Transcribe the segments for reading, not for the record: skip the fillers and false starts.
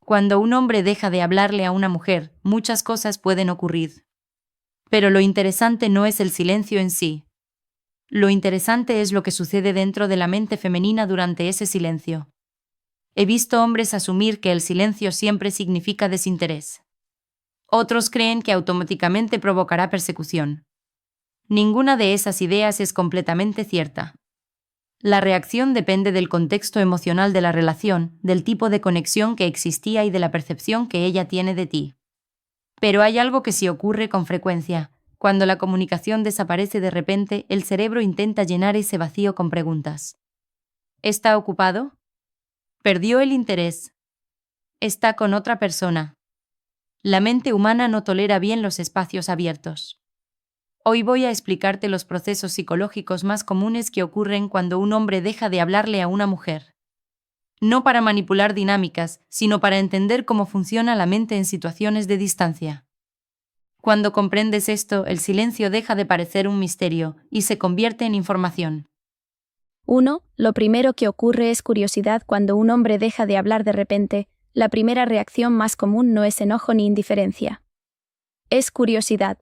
Cuando un hombre deja de hablarle a una mujer, muchas cosas pueden ocurrir. Pero lo interesante no es el silencio en sí. Lo interesante es lo que sucede dentro de la mente femenina durante ese silencio. He visto hombres asumir que el silencio siempre significa desinterés. Otros creen que automáticamente provocará persecución. Ninguna de esas ideas es completamente cierta. La reacción depende del contexto emocional de la relación, del tipo de conexión que existía y de la percepción que ella tiene de ti. Pero hay algo que sí ocurre con frecuencia. Cuando la comunicación desaparece de repente, el cerebro intenta llenar ese vacío con preguntas. ¿Está ocupado? ¿Perdió el interés? ¿Está con otra persona? La mente humana no tolera bien los espacios abiertos. Hoy voy a explicarte los procesos psicológicos más comunes que ocurren cuando un hombre deja de hablarle a una mujer. No para manipular dinámicas, sino para entender cómo funciona la mente en situaciones de distancia. Cuando comprendes esto, el silencio deja de parecer un misterio y se convierte en información. 1. Lo primero que ocurre es curiosidad cuando un hombre deja de hablar de repente. La primera reacción más común no es enojo ni indiferencia. Es curiosidad.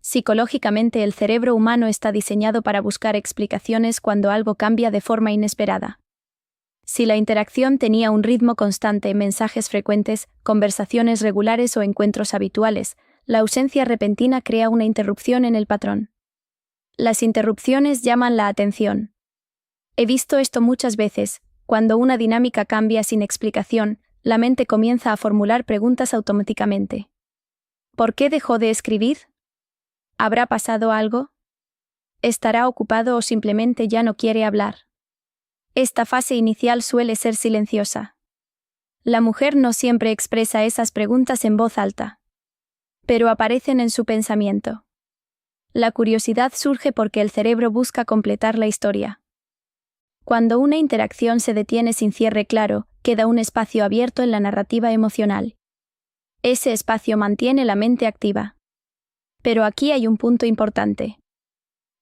Psicológicamente, el cerebro humano está diseñado para buscar explicaciones cuando algo cambia de forma inesperada. Si la interacción tenía un ritmo constante, mensajes frecuentes, conversaciones regulares o encuentros habituales, la ausencia repentina crea una interrupción en el patrón. Las interrupciones llaman la atención. He visto esto muchas veces. Cuando una dinámica cambia sin explicación, la mente comienza a formular preguntas automáticamente. ¿Por qué dejó de escribir? ¿Habrá pasado algo? ¿Estará ocupado o simplemente ya no quiere hablar? Esta fase inicial suele ser silenciosa. La mujer no siempre expresa esas preguntas en voz alta, pero aparecen en su pensamiento. La curiosidad surge porque el cerebro busca completar la historia. Cuando una interacción se detiene sin cierre claro, queda un espacio abierto en la narrativa emocional. Ese espacio mantiene la mente activa. Pero aquí hay un punto importante.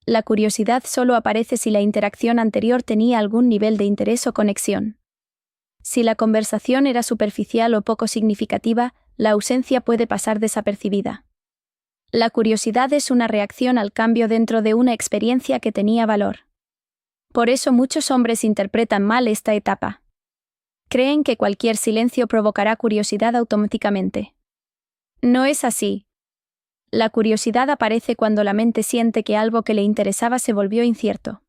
La curiosidad solo aparece si la interacción anterior tenía algún nivel de interés o conexión. Si la conversación era superficial o poco significativa, la ausencia puede pasar desapercibida. La curiosidad es una reacción al cambio dentro de una experiencia que tenía valor. Por eso muchos hombres interpretan mal esta etapa. Creen que cualquier silencio provocará curiosidad automáticamente. No es así. La curiosidad aparece cuando la mente siente que algo que le interesaba se volvió incierto.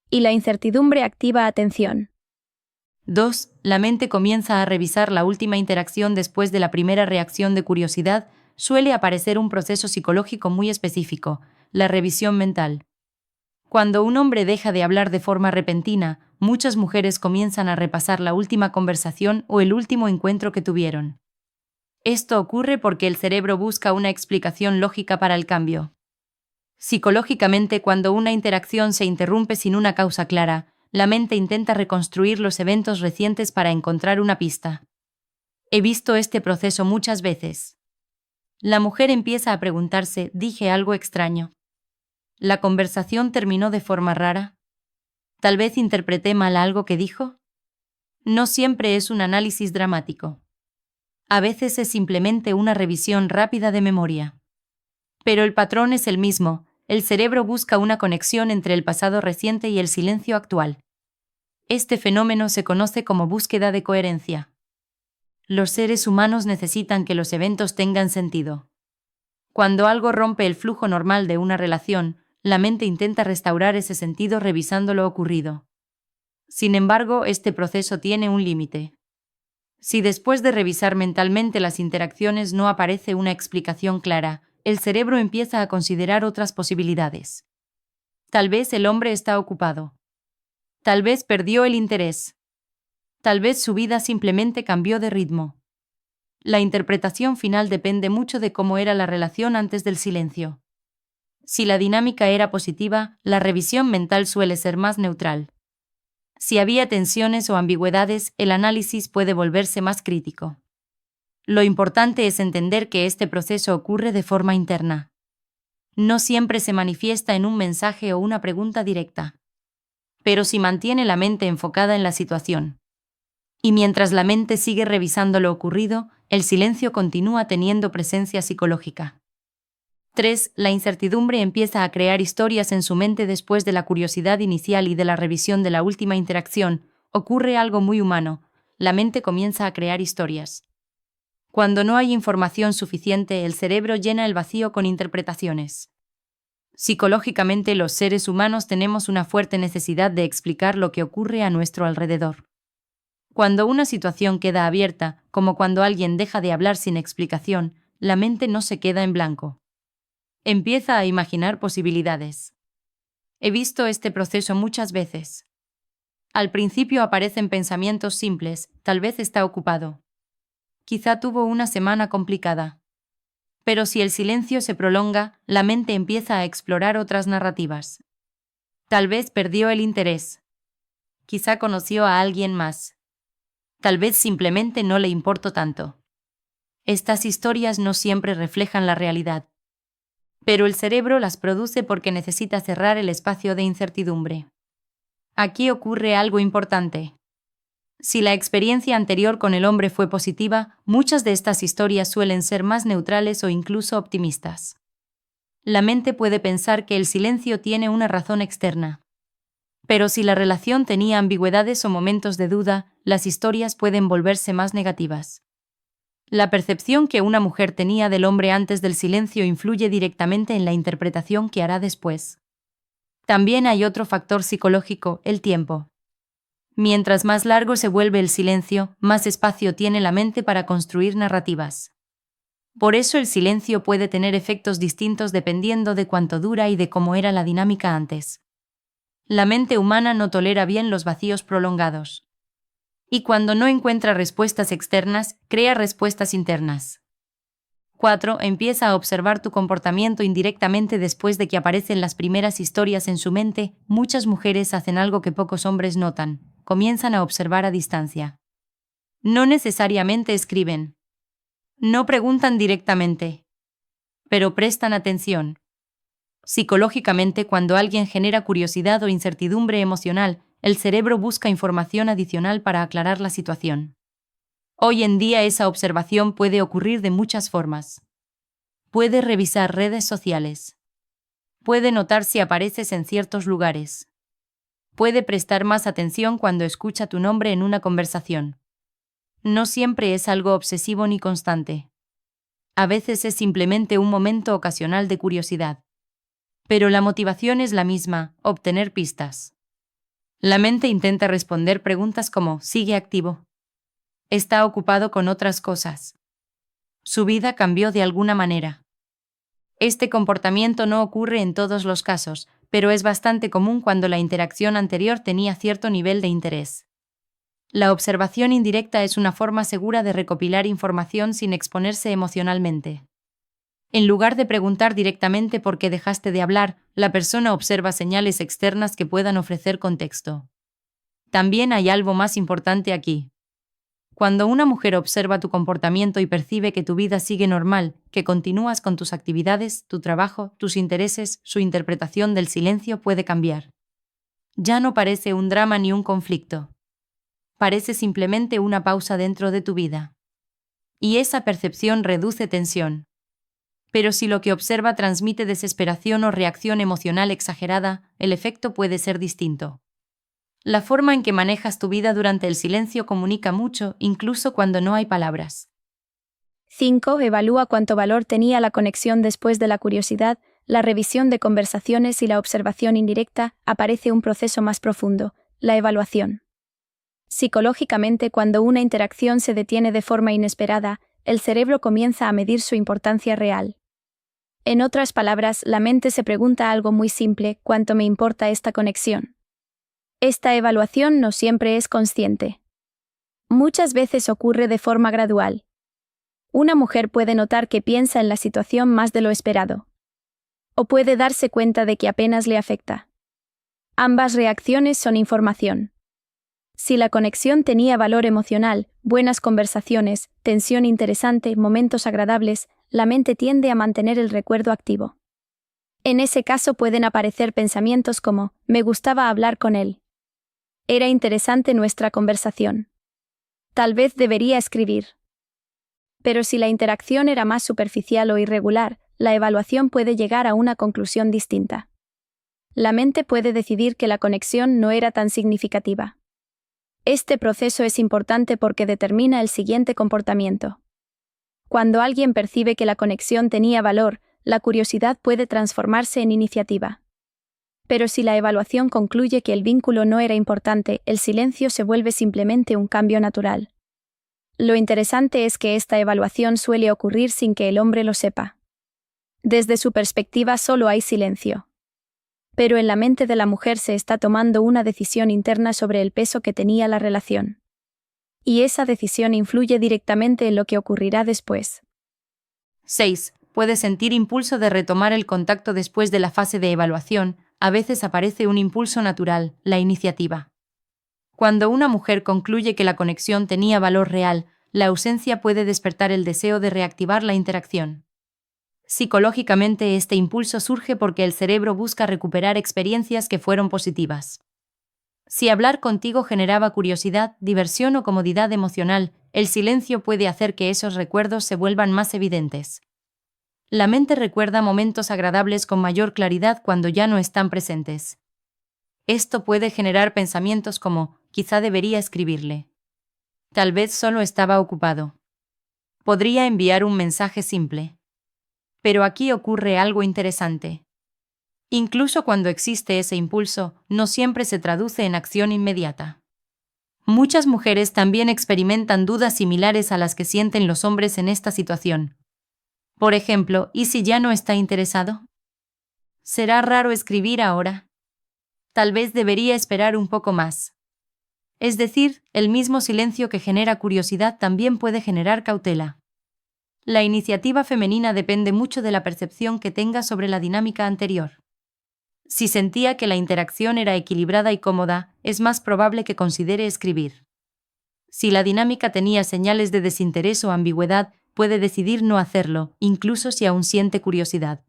Y la incertidumbre activa atención. 2. La mente comienza a revisar la última interacción después de la primera reacción de curiosidad. Suele aparecer un proceso psicológico muy específico, la revisión mental. Cuando un hombre deja de hablar de forma repentina, muchas mujeres comienzan a repasar la última conversación o el último encuentro que tuvieron. Esto ocurre porque el cerebro busca una explicación lógica para el cambio. Psicológicamente, cuando una interacción se interrumpe sin una causa clara, la mente intenta reconstruir los eventos recientes para encontrar una pista. He visto este proceso muchas veces. La mujer empieza a preguntarse, ¿dije algo extraño? ¿La conversación terminó de forma rara? ¿Tal vez interpreté mal algo que dijo? No siempre es un análisis dramático. A veces es simplemente una revisión rápida de memoria. Pero el patrón es el mismo. El cerebro busca una conexión entre el pasado reciente y el silencio actual. Este fenómeno se conoce como búsqueda de coherencia. Los seres humanos necesitan que los eventos tengan sentido. Cuando algo rompe el flujo normal de una relación, la mente intenta restaurar ese sentido revisando lo ocurrido. Sin embargo, este proceso tiene un límite. Si después de revisar mentalmente las interacciones no aparece una explicación clara, el cerebro empieza a considerar otras posibilidades. Tal vez el hombre está ocupado. Tal vez perdió el interés. Tal vez su vida simplemente cambió de ritmo. La interpretación final depende mucho de cómo era la relación antes del silencio. Si la dinámica era positiva, la revisión mental suele ser más neutral. Si había tensiones o ambigüedades, el análisis puede volverse más crítico. Lo importante es entender que este proceso ocurre de forma interna. No siempre se manifiesta en un mensaje o una pregunta directa. Pero si mantiene la mente enfocada en la situación. Y mientras la mente sigue revisando lo ocurrido, el silencio continúa teniendo presencia psicológica. 3. La incertidumbre empieza a crear historias en su mente después de la curiosidad inicial y de la revisión de la última interacción. Ocurre algo muy humano. La mente comienza a crear historias. Cuando no hay información suficiente, el cerebro llena el vacío con interpretaciones. Psicológicamente, los seres humanos tenemos una fuerte necesidad de explicar lo que ocurre a nuestro alrededor. Cuando una situación queda abierta, como cuando alguien deja de hablar sin explicación, la mente no se queda en blanco. Empieza a imaginar posibilidades. He visto este proceso muchas veces. Al principio aparecen pensamientos simples, tal vez está ocupado. Quizá tuvo una semana complicada. Pero si el silencio se prolonga, la mente empieza a explorar otras narrativas. Tal vez perdió el interés. Quizá conoció a alguien más. Tal vez simplemente no le importó tanto. Estas historias no siempre reflejan la realidad. Pero el cerebro las produce porque necesita cerrar el espacio de incertidumbre. Aquí ocurre algo importante. Si la experiencia anterior con el hombre fue positiva, muchas de estas historias suelen ser más neutrales o incluso optimistas. La mente puede pensar que el silencio tiene una razón externa. Pero si la relación tenía ambigüedades o momentos de duda, las historias pueden volverse más negativas. La percepción que una mujer tenía del hombre antes del silencio influye directamente en la interpretación que hará después. También hay otro factor psicológico, el tiempo. Mientras más largo se vuelve el silencio, más espacio tiene la mente para construir narrativas. Por eso el silencio puede tener efectos distintos dependiendo de cuánto dura y de cómo era la dinámica antes. La mente humana no tolera bien los vacíos prolongados. Y cuando no encuentra respuestas externas, crea respuestas internas. 4. Empieza a observar tu comportamiento indirectamente después de que aparecen las primeras historias en su mente. Muchas mujeres hacen algo que pocos hombres notan. Comienzan a observar a distancia. No necesariamente escriben. No preguntan directamente. Pero prestan atención. Psicológicamente, cuando alguien genera curiosidad o incertidumbre emocional, el cerebro busca información adicional para aclarar la situación. Hoy en día esa observación puede ocurrir de muchas formas. Puede revisar redes sociales. Puede notar si apareces en ciertos lugares. Puede prestar más atención cuando escucha tu nombre en una conversación. No siempre es algo obsesivo ni constante. A veces es simplemente un momento ocasional de curiosidad. Pero la motivación es la misma, obtener pistas. La mente intenta responder preguntas como ¿sigue activo? ¿Está ocupado con otras cosas? ¿Su vida cambió de alguna manera? Este comportamiento no ocurre en todos los casos, pero es bastante común cuando la interacción anterior tenía cierto nivel de interés. La observación indirecta es una forma segura de recopilar información sin exponerse emocionalmente. En lugar de preguntar directamente por qué dejaste de hablar, la persona observa señales externas que puedan ofrecer contexto. También hay algo más importante aquí. Cuando una mujer observa tu comportamiento y percibe que tu vida sigue normal, que continúas con tus actividades, tu trabajo, tus intereses, su interpretación del silencio puede cambiar. Ya no parece un drama ni un conflicto. Parece simplemente una pausa dentro de tu vida. Y esa percepción reduce tensión. Pero si lo que observa transmite desesperación o reacción emocional exagerada, el efecto puede ser distinto. La forma en que manejas tu vida durante el silencio comunica mucho, incluso cuando no hay palabras. 5. Evalúa cuánto valor tenía la conexión después de la curiosidad, la revisión de conversaciones y la observación indirecta. Aparece un proceso más profundo, la evaluación. Psicológicamente, cuando una interacción se detiene de forma inesperada, el cerebro comienza a medir su importancia real. En otras palabras, la mente se pregunta algo muy simple: ¿cuánto me importa esta conexión? Esta evaluación no siempre es consciente. Muchas veces ocurre de forma gradual. Una mujer puede notar que piensa en la situación más de lo esperado. O puede darse cuenta de que apenas le afecta. Ambas reacciones son información. Si la conexión tenía valor emocional, buenas conversaciones, tensión interesante, momentos agradables, la mente tiende a mantener el recuerdo activo. En ese caso pueden aparecer pensamientos como: me gustaba hablar con él. Era interesante nuestra conversación. Tal vez debería escribir. Pero si la interacción era más superficial o irregular, la evaluación puede llegar a una conclusión distinta. La mente puede decidir que la conexión no era tan significativa. Este proceso es importante porque determina el siguiente comportamiento. Cuando alguien percibe que la conexión tenía valor, la curiosidad puede transformarse en iniciativa. Pero si la evaluación concluye que el vínculo no era importante, el silencio se vuelve simplemente un cambio natural. Lo interesante es que esta evaluación suele ocurrir sin que el hombre lo sepa. Desde su perspectiva solo hay silencio. Pero en la mente de la mujer se está tomando una decisión interna sobre el peso que tenía la relación. Y esa decisión influye directamente en lo que ocurrirá después. 6. Puede sentir impulso de retomar el contacto después de la fase de evaluación. A veces aparece un impulso natural, la iniciativa. Cuando una mujer concluye que la conexión tenía valor real, la ausencia puede despertar el deseo de reactivar la interacción. Psicológicamente, este impulso surge porque el cerebro busca recuperar experiencias que fueron positivas. Si hablar contigo generaba curiosidad, diversión o comodidad emocional, el silencio puede hacer que esos recuerdos se vuelvan más evidentes. La mente recuerda momentos agradables con mayor claridad cuando ya no están presentes. Esto puede generar pensamientos como, quizá debería escribirle. Tal vez solo estaba ocupado. Podría enviar un mensaje simple. Pero aquí ocurre algo interesante. Incluso cuando existe ese impulso, no siempre se traduce en acción inmediata. Muchas mujeres también experimentan dudas similares a las que sienten los hombres en esta situación. Por ejemplo, ¿y si ya no está interesado? ¿Será raro escribir ahora? Tal vez debería esperar un poco más. Es decir, el mismo silencio que genera curiosidad también puede generar cautela. La iniciativa femenina depende mucho de la percepción que tenga sobre la dinámica anterior. Si sentía que la interacción era equilibrada y cómoda, es más probable que considere escribir. Si la dinámica tenía señales de desinterés o ambigüedad, puede decidir no hacerlo, incluso si aún siente curiosidad.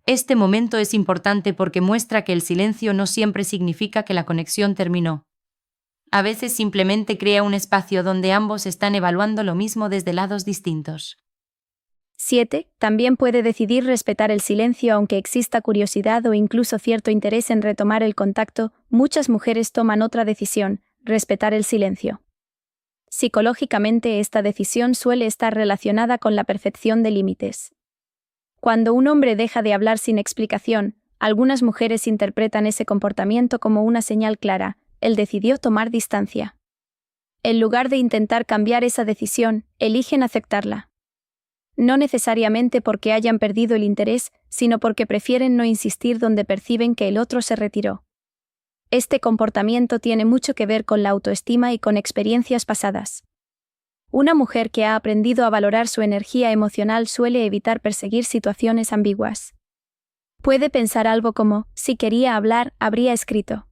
Este momento es importante porque muestra que el silencio no siempre significa que la conexión terminó. A veces simplemente crea un espacio donde ambos están evaluando lo mismo desde lados distintos. 7. También puede decidir respetar el silencio aunque exista curiosidad o incluso cierto interés en retomar el contacto. Muchas mujeres toman otra decisión, respetar el silencio. Psicológicamente, esta decisión suele estar relacionada con la percepción de límites. Cuando un hombre deja de hablar sin explicación, algunas mujeres interpretan ese comportamiento como una señal clara: él decidió tomar distancia. En lugar de intentar cambiar esa decisión, eligen aceptarla. No necesariamente porque hayan perdido el interés, sino porque prefieren no insistir donde perciben que el otro se retiró. Este comportamiento tiene mucho que ver con la autoestima y con experiencias pasadas. Una mujer que ha aprendido a valorar su energía emocional suele evitar perseguir situaciones ambiguas. Puede pensar algo como, si quería hablar, habría escrito.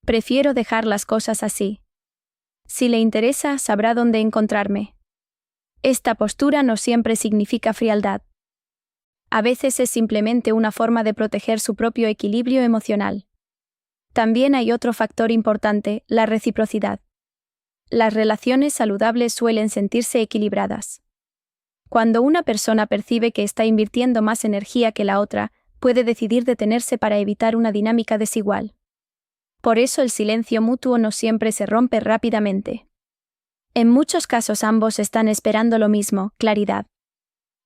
Prefiero dejar las cosas así. Si le interesa, sabrá dónde encontrarme. Esta postura no siempre significa frialdad. A veces es simplemente una forma de proteger su propio equilibrio emocional. También hay otro factor importante, la reciprocidad. Las relaciones saludables suelen sentirse equilibradas. Cuando una persona percibe que está invirtiendo más energía que la otra, puede decidir detenerse para evitar una dinámica desigual. Por eso el silencio mutuo no siempre se rompe rápidamente. En muchos casos ambos están esperando lo mismo, claridad.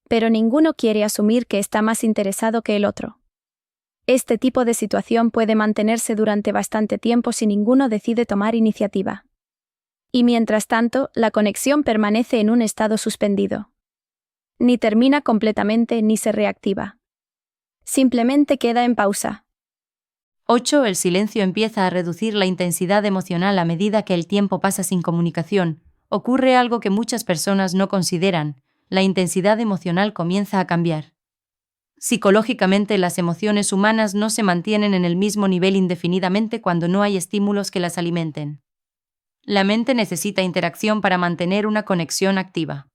Pero ninguno quiere asumir que está más interesado que el otro. Este tipo de situación puede mantenerse durante bastante tiempo si ninguno decide tomar iniciativa. Y mientras tanto, la conexión permanece en un estado suspendido. Ni termina completamente ni se reactiva. Simplemente queda en pausa. 8. El silencio empieza a reducir la intensidad emocional a medida que el tiempo pasa sin comunicación. Ocurre algo que muchas personas no consideran: la intensidad emocional comienza a cambiar. Psicológicamente, las emociones humanas no se mantienen en el mismo nivel indefinidamente cuando no hay estímulos que las alimenten. La mente necesita interacción para mantener una conexión activa.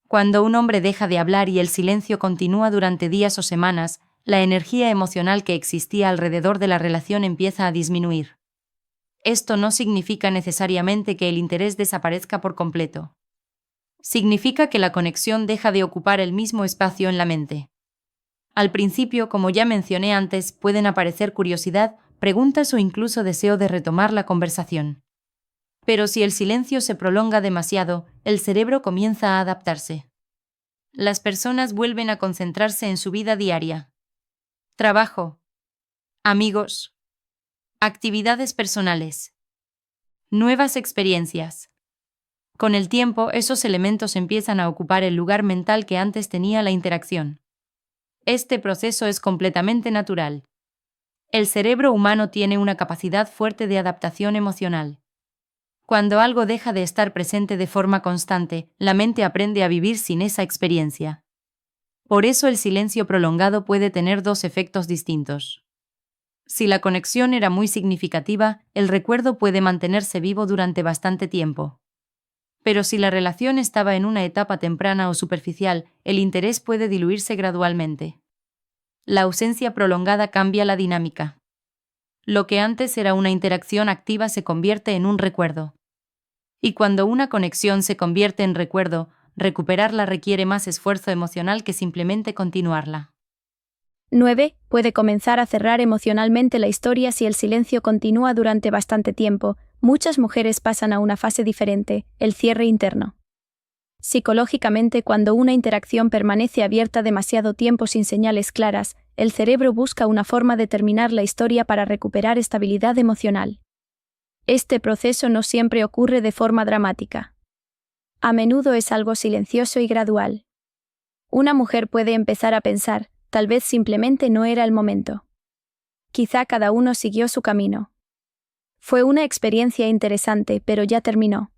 Cuando un hombre deja de hablar y el silencio continúa durante días o semanas, la energía emocional que existía alrededor de la relación empieza a disminuir. Esto no significa necesariamente que el interés desaparezca por completo. Significa que la conexión deja de ocupar el mismo espacio en la mente. Al principio, como ya mencioné antes, pueden aparecer curiosidad, preguntas o incluso deseo de retomar la conversación. Pero si el silencio se prolonga demasiado, el cerebro comienza a adaptarse. Las personas vuelven a concentrarse en su vida diaria. Trabajo, amigos, actividades personales, nuevas experiencias. Con el tiempo, esos elementos empiezan a ocupar el lugar mental que antes tenía la interacción. Este proceso es completamente natural. El cerebro humano tiene una capacidad fuerte de adaptación emocional. Cuando algo deja de estar presente de forma constante, la mente aprende a vivir sin esa experiencia. Por eso el silencio prolongado puede tener dos efectos distintos. Si la conexión era muy significativa, el recuerdo puede mantenerse vivo durante bastante tiempo. Pero si la relación estaba en una etapa temprana o superficial, el interés puede diluirse gradualmente. La ausencia prolongada cambia la dinámica. Lo que antes era una interacción activa se convierte en un recuerdo. Y cuando una conexión se convierte en recuerdo, recuperarla requiere más esfuerzo emocional que simplemente continuarla. 9. Puede comenzar a cerrar emocionalmente la historia si el silencio continúa durante bastante tiempo. Muchas mujeres pasan a una fase diferente, el cierre interno. Psicológicamente, cuando una interacción permanece abierta demasiado tiempo sin señales claras, el cerebro busca una forma de terminar la historia para recuperar estabilidad emocional. Este proceso no siempre ocurre de forma dramática. A menudo es algo silencioso y gradual. Una mujer puede empezar a pensar, tal vez simplemente no era el momento. Quizá cada uno siguió su camino. Fue una experiencia interesante, pero ya terminó.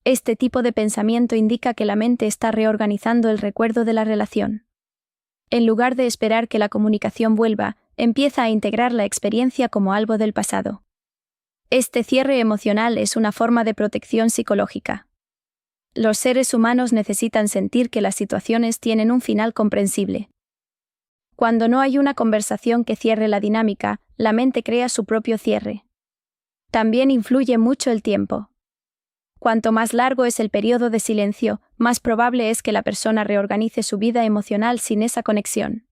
Este tipo de pensamiento indica que la mente está reorganizando el recuerdo de la relación. En lugar de esperar que la comunicación vuelva, empieza a integrar la experiencia como algo del pasado. Este cierre emocional es una forma de protección psicológica. Los seres humanos necesitan sentir que las situaciones tienen un final comprensible. Cuando no hay una conversación que cierre la dinámica, la mente crea su propio cierre. También influye mucho el tiempo. Cuanto más largo es el periodo de silencio, más probable es que la persona reorganice su vida emocional sin esa conexión.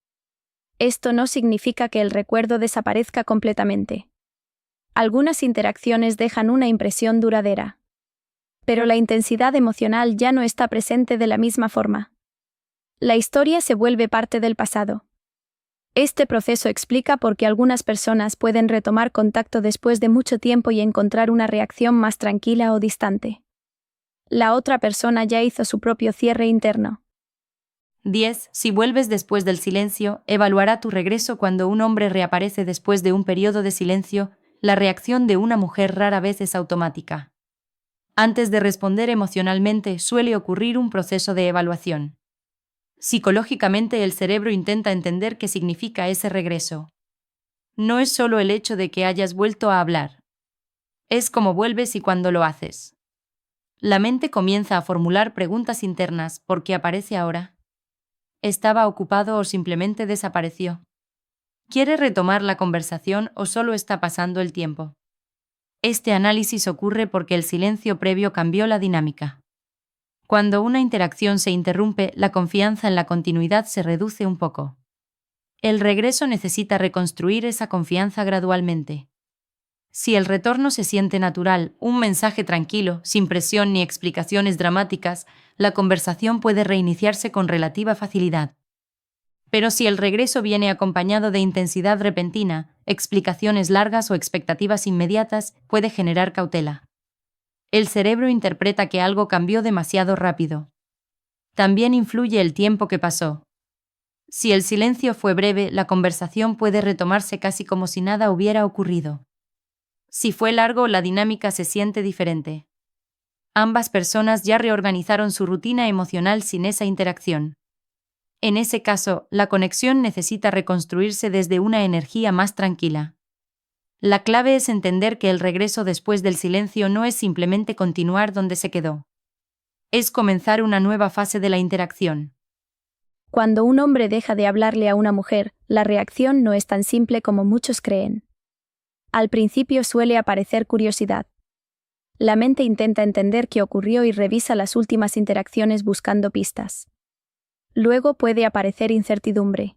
Esto no significa que el recuerdo desaparezca completamente. Algunas interacciones dejan una impresión duradera. Pero la intensidad emocional ya no está presente de la misma forma. La historia se vuelve parte del pasado. Este proceso explica por qué algunas personas pueden retomar contacto después de mucho tiempo y encontrar una reacción más tranquila o distante. La otra persona ya hizo su propio cierre interno. 10. Si vuelves después del silencio, evaluará tu regreso cuando un hombre reaparece después de un periodo de silencio. La reacción de una mujer rara vez es automática. Antes de responder emocionalmente, suele ocurrir un proceso de evaluación. Psicológicamente, el cerebro intenta entender qué significa ese regreso. No es solo el hecho de que hayas vuelto a hablar. Es cómo vuelves y cuándo lo haces. La mente comienza a formular preguntas internas. ¿Por qué aparece ahora? ¿Estaba ocupado o simplemente desapareció? ¿Quiere retomar la conversación o solo está pasando el tiempo? Este análisis ocurre porque el silencio previo cambió la dinámica. Cuando una interacción se interrumpe, la confianza en la continuidad se reduce un poco. El regreso necesita reconstruir esa confianza gradualmente. Si el retorno se siente natural, un mensaje tranquilo, sin presión ni explicaciones dramáticas, la conversación puede reiniciarse con relativa facilidad. Pero si el regreso viene acompañado de intensidad repentina, explicaciones largas o expectativas inmediatas, puede generar cautela. El cerebro interpreta que algo cambió demasiado rápido. También influye el tiempo que pasó. Si el silencio fue breve, la conversación puede retomarse casi como si nada hubiera ocurrido. Si fue largo, la dinámica se siente diferente. Ambas personas ya reorganizaron su rutina emocional sin esa interacción. En ese caso, la conexión necesita reconstruirse desde una energía más tranquila. La clave es entender que el regreso después del silencio no es simplemente continuar donde se quedó. Es comenzar una nueva fase de la interacción. Cuando un hombre deja de hablarle a una mujer, la reacción no es tan simple como muchos creen. Al principio suele aparecer curiosidad. La mente intenta entender qué ocurrió y revisa las últimas interacciones buscando pistas. Luego puede aparecer incertidumbre.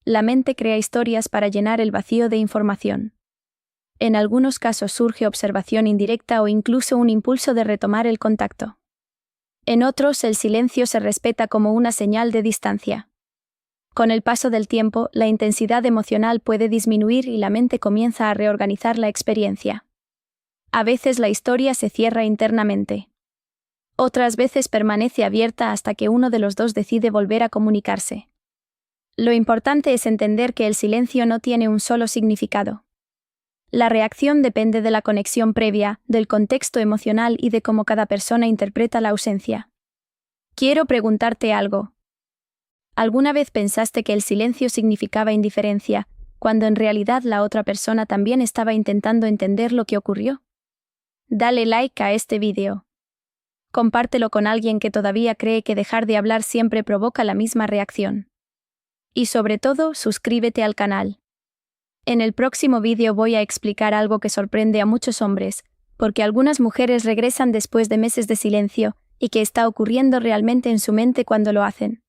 La mente crea historias para llenar el vacío de información. En algunos casos surge observación indirecta o incluso un impulso de retomar el contacto. En otros, el silencio se respeta como una señal de distancia. Con el paso del tiempo, la intensidad emocional puede disminuir y la mente comienza a reorganizar la experiencia. A veces la historia se cierra internamente. Otras veces permanece abierta hasta que uno de los dos decide volver a comunicarse. Lo importante es entender que el silencio no tiene un solo significado. La reacción depende de la conexión previa, del contexto emocional y de cómo cada persona interpreta la ausencia. Quiero preguntarte algo. ¿Alguna vez pensaste que el silencio significaba indiferencia, cuando en realidad la otra persona también estaba intentando entender lo que ocurrió? Dale like a este vídeo. Compártelo con alguien que todavía cree que dejar de hablar siempre provoca la misma reacción. Y sobre todo, suscríbete al canal. En el próximo vídeo voy a explicar algo que sorprende a muchos hombres, porque algunas mujeres regresan después de meses de silencio y que está ocurriendo realmente en su mente cuando lo hacen.